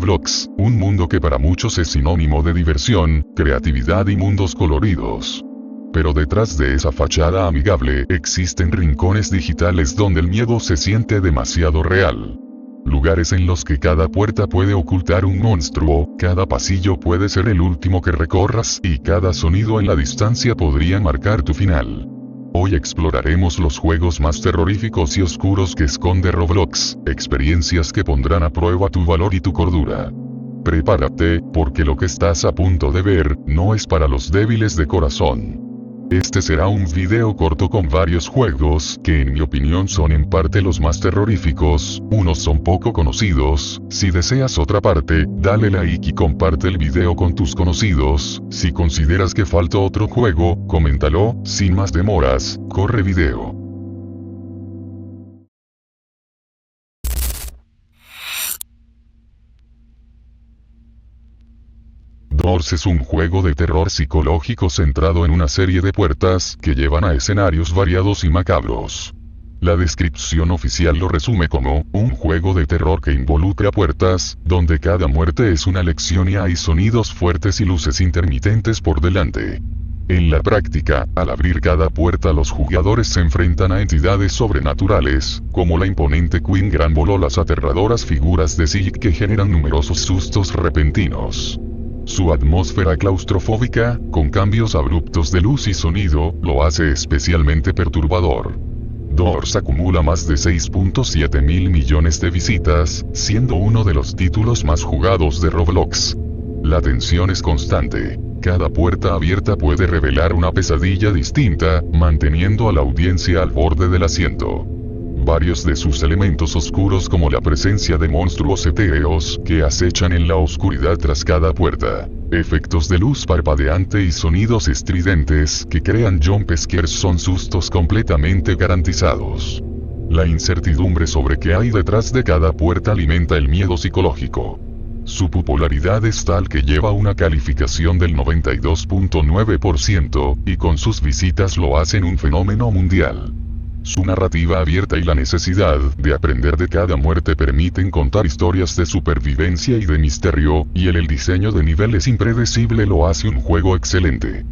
Roblox, un mundo que para muchos es sinónimo de diversión, creatividad y mundos coloridos. Pero detrás de esa fachada amigable existen rincones digitales donde el miedo se siente demasiado real. Lugares en los que cada puerta puede ocultar un monstruo, cada pasillo puede ser el último que recorras y cada sonido en la distancia podría marcar tu final. Hoy exploraremos los juegos más terroríficos y oscuros que esconde Roblox, experiencias que pondrán a prueba tu valor y tu cordura. Prepárate, porque lo que estás a punto de ver, no es para los débiles de corazón. Este será un video corto con varios juegos, que en mi opinión son en parte los más terroríficos, unos son poco conocidos. Si deseas otra parte, dale like y comparte el video con tus conocidos. Si consideras que falta otro juego, coméntalo. Sin más demoras, corre video. Doors es un juego de terror psicológico centrado en una serie de puertas que llevan a escenarios variados y macabros. La descripción oficial lo resume como un juego de terror que involucra puertas, donde cada muerte es una lección y hay sonidos fuertes y luces intermitentes por delante. En la práctica, al abrir cada puerta los jugadores se enfrentan a entidades sobrenaturales, como la imponente Queen Granville o las aterradoras figuras de Zig que generan numerosos sustos repentinos. Su atmósfera claustrofóbica, con cambios abruptos de luz y sonido, lo hace especialmente perturbador. Doors acumula más de 6.7 mil millones de visitas, siendo uno de los títulos más jugados de Roblox. La tensión es constante. Cada puerta abierta puede revelar una pesadilla distinta, manteniendo a la audiencia al borde del asiento. Varios de sus elementos oscuros como la presencia de monstruos etéreos que acechan en la oscuridad tras cada puerta, efectos de luz parpadeante y sonidos estridentes que crean jump scares son sustos completamente garantizados. La incertidumbre sobre qué hay detrás de cada puerta alimenta el miedo psicológico. Su popularidad es tal que lleva una calificación del 92.9% y con sus visitas lo hacen un fenómeno mundial. Su narrativa abierta y la necesidad de aprender de cada muerte permiten contar historias de supervivencia y de misterio, y el diseño de niveles impredecible lo hace un juego excelente.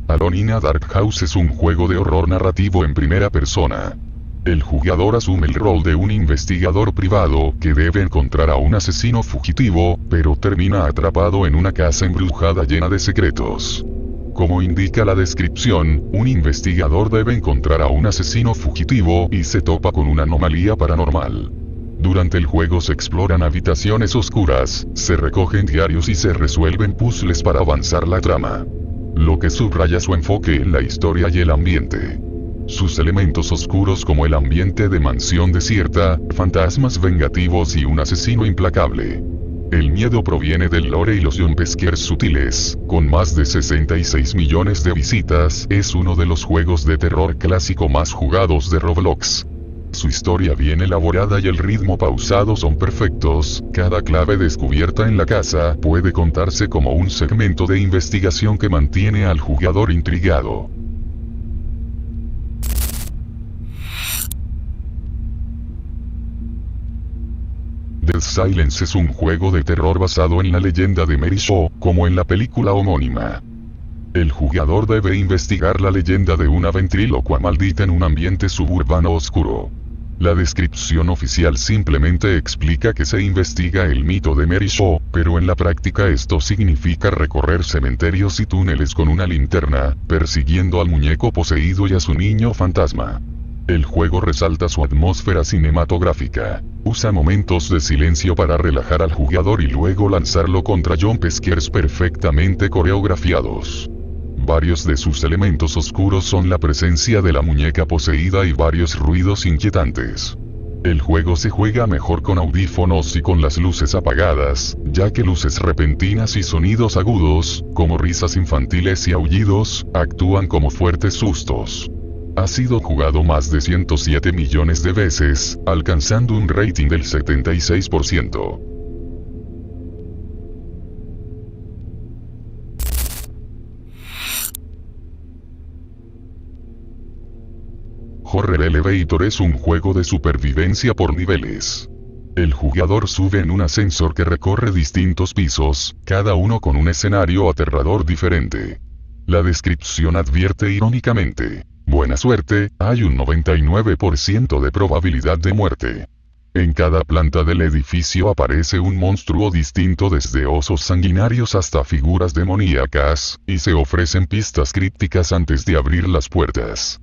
Alone in a Dark House es un juego de horror narrativo en primera persona. El jugador asume el rol de un investigador privado que debe encontrar a un asesino fugitivo, pero termina atrapado en una casa embrujada llena de secretos. Como indica la descripción, un investigador debe encontrar a un asesino fugitivo y se topa con una anomalía paranormal. Durante el juego se exploran habitaciones oscuras, se recogen diarios y se resuelven puzzles para avanzar la trama. Lo que subraya su enfoque en la historia y el ambiente. Sus elementos oscuros como el ambiente de mansión desierta, fantasmas vengativos y un asesino implacable. El miedo proviene del lore y los jumpscares sutiles. Con más de 66 millones de visitas, es uno de los juegos de terror clásico más jugados de Roblox. Su historia bien elaborada y el ritmo pausado son perfectos. Cada clave descubierta en la casa puede contarse como un segmento de investigación que mantiene al jugador intrigado. Dead Silence es un juego de terror basado en la leyenda de Mary Shelley, como en la película homónima. El jugador debe investigar la leyenda de una ventrílocua maldita en un ambiente suburbano oscuro. La descripción oficial simplemente explica que se investiga el mito de Mary Shelley, pero en la práctica esto significa recorrer cementerios y túneles con una linterna, persiguiendo al muñeco poseído y a su niño fantasma. El juego resalta su atmósfera cinematográfica. Usa momentos de silencio para relajar al jugador y luego lanzarlo contra jumpscares perfectamente coreografiados. Varios de sus elementos oscuros son la presencia de la muñeca poseída y varios ruidos inquietantes. El juego se juega mejor con audífonos y con las luces apagadas, ya que luces repentinas y sonidos agudos, como risas infantiles y aullidos, actúan como fuertes sustos. Ha sido jugado más de 107 millones de veces, alcanzando un rating del 76%. Horror Elevator es un juego de supervivencia por niveles. El jugador sube en un ascensor que recorre distintos pisos, cada uno con un escenario aterrador diferente. La descripción advierte irónicamente: buena suerte, hay un 99% de probabilidad de muerte. En cada planta del edificio aparece un monstruo distinto, desde osos sanguinarios hasta figuras demoníacas, y se ofrecen pistas crípticas antes de abrir las puertas.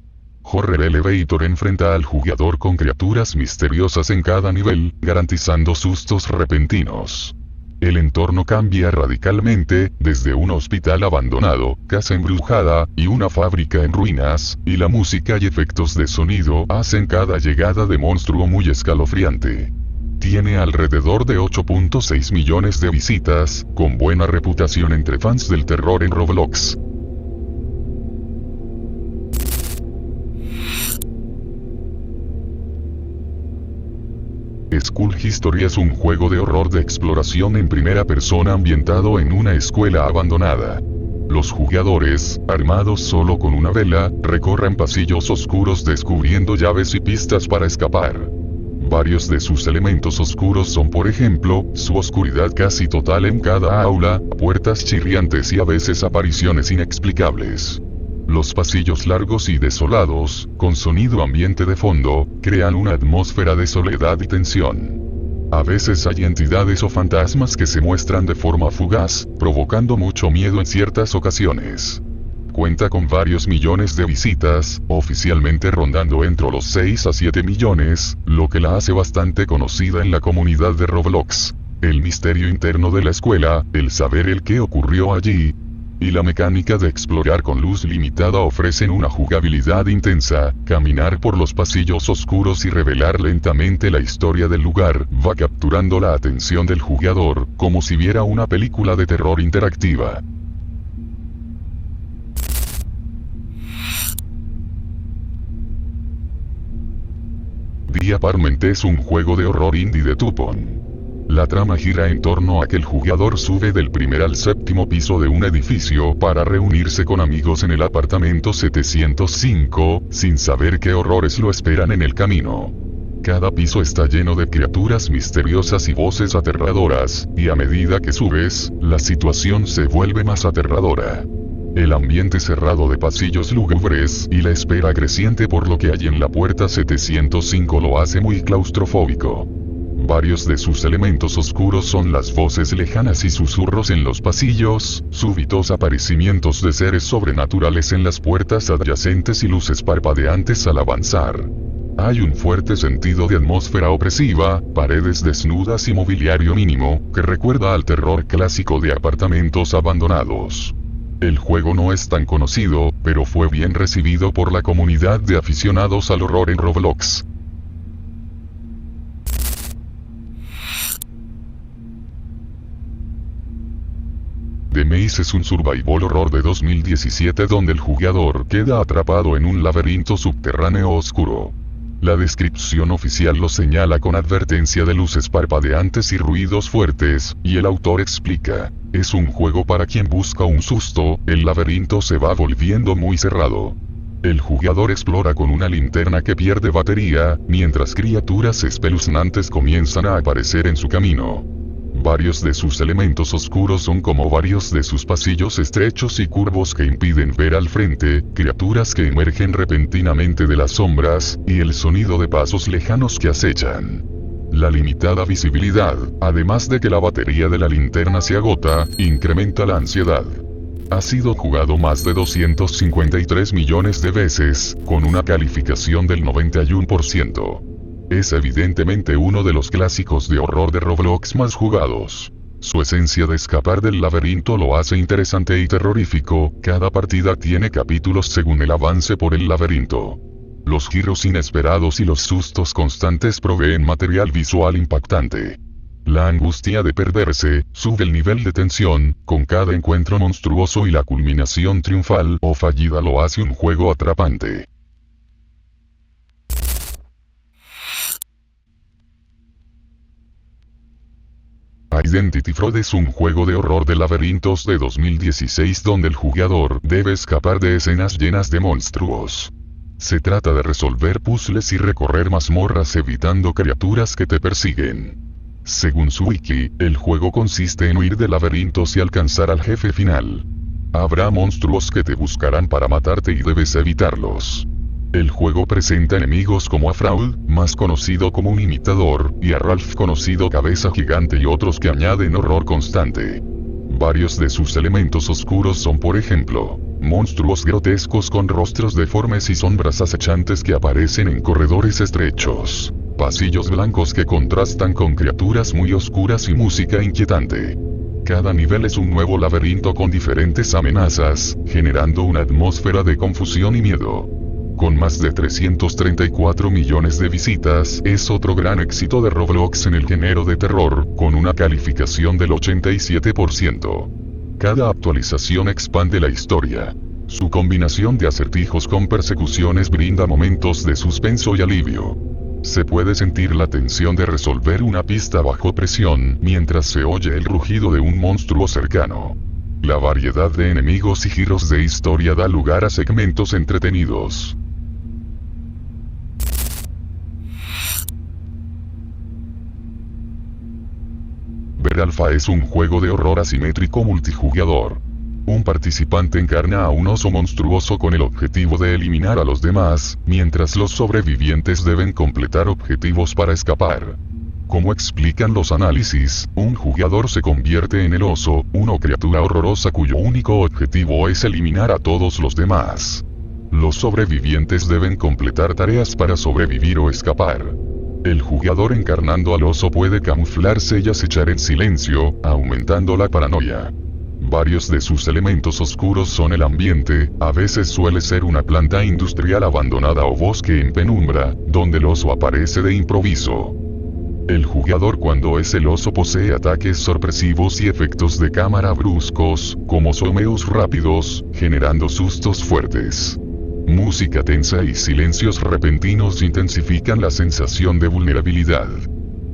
Horror Elevator enfrenta al jugador con criaturas misteriosas en cada nivel, garantizando sustos repentinos. El entorno cambia radicalmente, desde un hospital abandonado, casa embrujada, y una fábrica en ruinas, y la música y efectos de sonido hacen cada llegada de monstruo muy escalofriante. Tiene alrededor de 8.6 millones de visitas, con buena reputación entre fans del terror en Roblox. School History es un juego de horror de exploración en primera persona ambientado en una escuela abandonada. Los jugadores, armados solo con una vela, recorren pasillos oscuros descubriendo llaves y pistas para escapar. Varios de sus elementos oscuros son, por ejemplo, su oscuridad casi total en cada aula, puertas chirriantes y a veces apariciones inexplicables. Los pasillos largos y desolados, con sonido ambiente de fondo, crean una atmósfera de soledad y tensión. A veces hay entidades o fantasmas que se muestran de forma fugaz, provocando mucho miedo en ciertas ocasiones. Cuenta con varios millones de visitas, oficialmente rondando entre los 6 a 7 millones, lo que la hace bastante conocida en la comunidad de Roblox. El misterio interno de la escuela, el saber el qué ocurrió allí, y la mecánica de explorar con luz limitada ofrecen una jugabilidad intensa. Caminar por los pasillos oscuros y revelar lentamente la historia del lugar va capturando la atención del jugador, como si viera una película de terror interactiva. The Apartment es un juego de horror indie de Tupon. La trama gira en torno a que el jugador sube del primer al séptimo piso de un edificio para reunirse con amigos en el apartamento 705, sin saber qué horrores lo esperan en el camino. Cada piso está lleno de criaturas misteriosas y voces aterradoras, y a medida que subes, la situación se vuelve más aterradora. El ambiente cerrado de pasillos lúgubres y la espera creciente por lo que hay en la puerta 705 lo hace muy claustrofóbico. Varios de sus elementos oscuros son las voces lejanas y susurros en los pasillos, súbitos aparecimientos de seres sobrenaturales en las puertas adyacentes y luces parpadeantes al avanzar. Hay un fuerte sentido de atmósfera opresiva, paredes desnudas y mobiliario mínimo, que recuerda al terror clásico de apartamentos abandonados. El juego no es tan conocido, pero fue bien recibido por la comunidad de aficionados al horror en Roblox. The Maze es un survival horror de 2017 donde el jugador queda atrapado en un laberinto subterráneo oscuro. La descripción oficial lo señala con advertencia de luces parpadeantes y ruidos fuertes, y el autor explica: es un juego para quien busca un susto. El laberinto se va volviendo muy cerrado. El jugador explora con una linterna que pierde batería, mientras criaturas espeluznantes comienzan a aparecer en su camino. Varios de sus elementos oscuros son como varios de sus pasillos estrechos y curvos que impiden ver al frente, criaturas que emergen repentinamente de las sombras, y el sonido de pasos lejanos que acechan. La limitada visibilidad, además de que la batería de la linterna se agota, incrementa la ansiedad. Ha sido jugado más de 253 millones de veces, con una calificación del 91%. Es evidentemente uno de los clásicos de horror de Roblox más jugados. Su esencia de escapar del laberinto lo hace interesante y terrorífico. Cada partida tiene capítulos según el avance por el laberinto. Los giros inesperados y los sustos constantes proveen material visual impactante. La angustia de perderse sube el nivel de tensión, con cada encuentro monstruoso, y la culminación triunfal o fallida lo hace un juego atrapante. Identity Fraud es un juego de horror de laberintos de 2016 donde el jugador debe escapar de escenas llenas de monstruos. Se trata de resolver puzzles y recorrer mazmorras evitando criaturas que te persiguen. Según su wiki, el juego consiste en huir de laberintos y alcanzar al jefe final. Habrá monstruos que te buscarán para matarte y debes evitarlos. El juego presenta enemigos como a Fraud, más conocido como un imitador, y a Ralph, conocido cabeza gigante, y otros que añaden horror constante. Varios de sus elementos oscuros son, por ejemplo, monstruos grotescos con rostros deformes y sombras acechantes que aparecen en corredores estrechos, pasillos blancos que contrastan con criaturas muy oscuras y música inquietante. Cada nivel es un nuevo laberinto con diferentes amenazas, generando una atmósfera de confusión y miedo. Con más de 334 millones de visitas, es otro gran éxito de Roblox en el género de terror, con una calificación del 87%. Cada actualización expande la historia. Su combinación de acertijos con persecuciones brinda momentos de suspenso y alivio. Se puede sentir la tensión de resolver una pista bajo presión, mientras se oye el rugido de un monstruo cercano. La variedad de enemigos y giros de historia da lugar a segmentos entretenidos. Alpha es un juego de horror asimétrico multijugador. Un participante encarna a un oso monstruoso con el objetivo de eliminar a los demás, mientras los sobrevivientes deben completar objetivos para escapar. Como explican los análisis, un jugador se convierte en el oso, una criatura horrorosa cuyo único objetivo es eliminar a todos los demás. Los sobrevivientes deben completar tareas para sobrevivir o escapar. El jugador encarnando al oso puede camuflarse y acechar en silencio, aumentando la paranoia. Varios de sus elementos oscuros son el ambiente, a veces suele ser una planta industrial abandonada o bosque en penumbra, donde el oso aparece de improviso. El jugador cuando es el oso posee ataques sorpresivos y efectos de cámara bruscos, como zomeos rápidos, generando sustos fuertes. Música tensa y silencios repentinos intensifican la sensación de vulnerabilidad.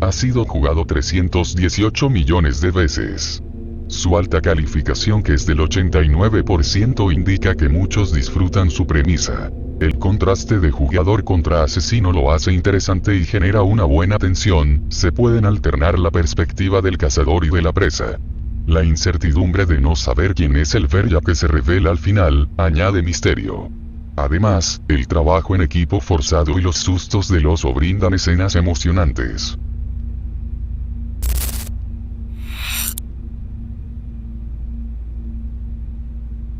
Ha sido jugado 318 millones de veces. Su alta calificación, que es del 89%, indica que muchos disfrutan su premisa. El contraste de jugador contra asesino lo hace interesante y genera una buena tensión. Se pueden alternar la perspectiva del cazador y de la presa. La incertidumbre de no saber quién es el Verja que se revela al final, añade misterio. Además, el trabajo en equipo forzado y los sustos del oso brindan escenas emocionantes.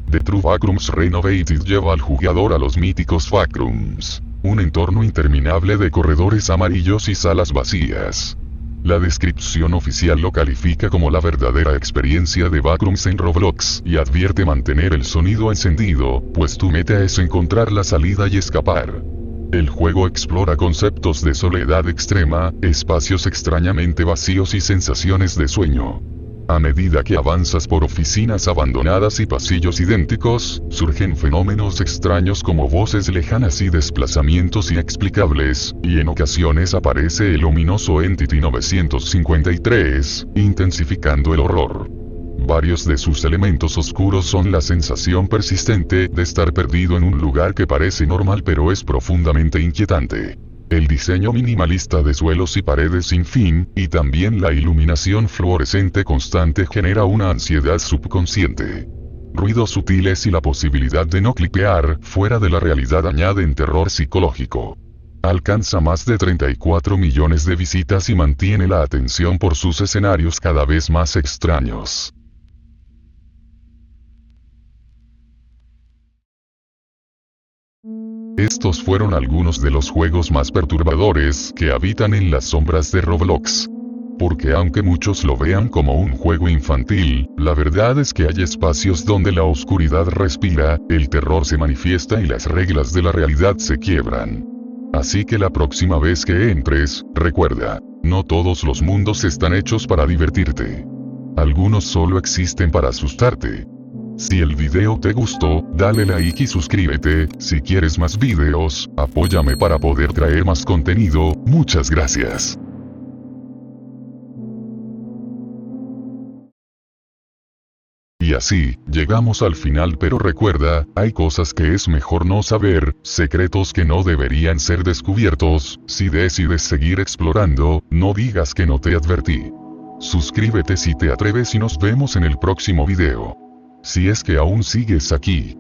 The True Backrooms Renovated lleva al jugador a los míticos Backrooms, un entorno interminable de corredores amarillos y salas vacías. La descripción oficial lo califica como la verdadera experiencia de Backrooms en Roblox y advierte mantener el sonido encendido, pues tu meta es encontrar la salida y escapar. El juego explora conceptos de soledad extrema, espacios extrañamente vacíos y sensaciones de sueño. A medida que avanzas por oficinas abandonadas y pasillos idénticos, surgen fenómenos extraños como voces lejanas y desplazamientos inexplicables, y en ocasiones aparece el ominoso Entity 953, intensificando el horror. Varios de sus elementos oscuros son la sensación persistente de estar perdido en un lugar que parece normal pero es profundamente inquietante. El diseño minimalista de suelos y paredes sin fin, y también la iluminación fluorescente constante genera una ansiedad subconsciente. Ruidos sutiles y la posibilidad de no clipear fuera de la realidad añaden terror psicológico. Alcanza más de 34 millones de visitas y mantiene la atención por sus escenarios cada vez más extraños. Estos fueron algunos de los juegos más perturbadores que habitan en las sombras de Roblox. Porque aunque muchos lo vean como un juego infantil, la verdad es que hay espacios donde la oscuridad respira, el terror se manifiesta y las reglas de la realidad se quiebran. Así que la próxima vez que entres, recuerda, no todos los mundos están hechos para divertirte. Algunos solo existen para asustarte. Si el video te gustó, dale like y suscríbete. Si quieres más videos, apóyame para poder traer más contenido. Muchas gracias. Y Y así, llegamos al final, pero recuerda, hay cosas que es mejor no saber, secretos que no deberían ser descubiertos. Si decides seguir explorando, no digas que no te advertí. Suscríbete si te atreves y nos vemos en el próximo video. Si es que aún sigues aquí.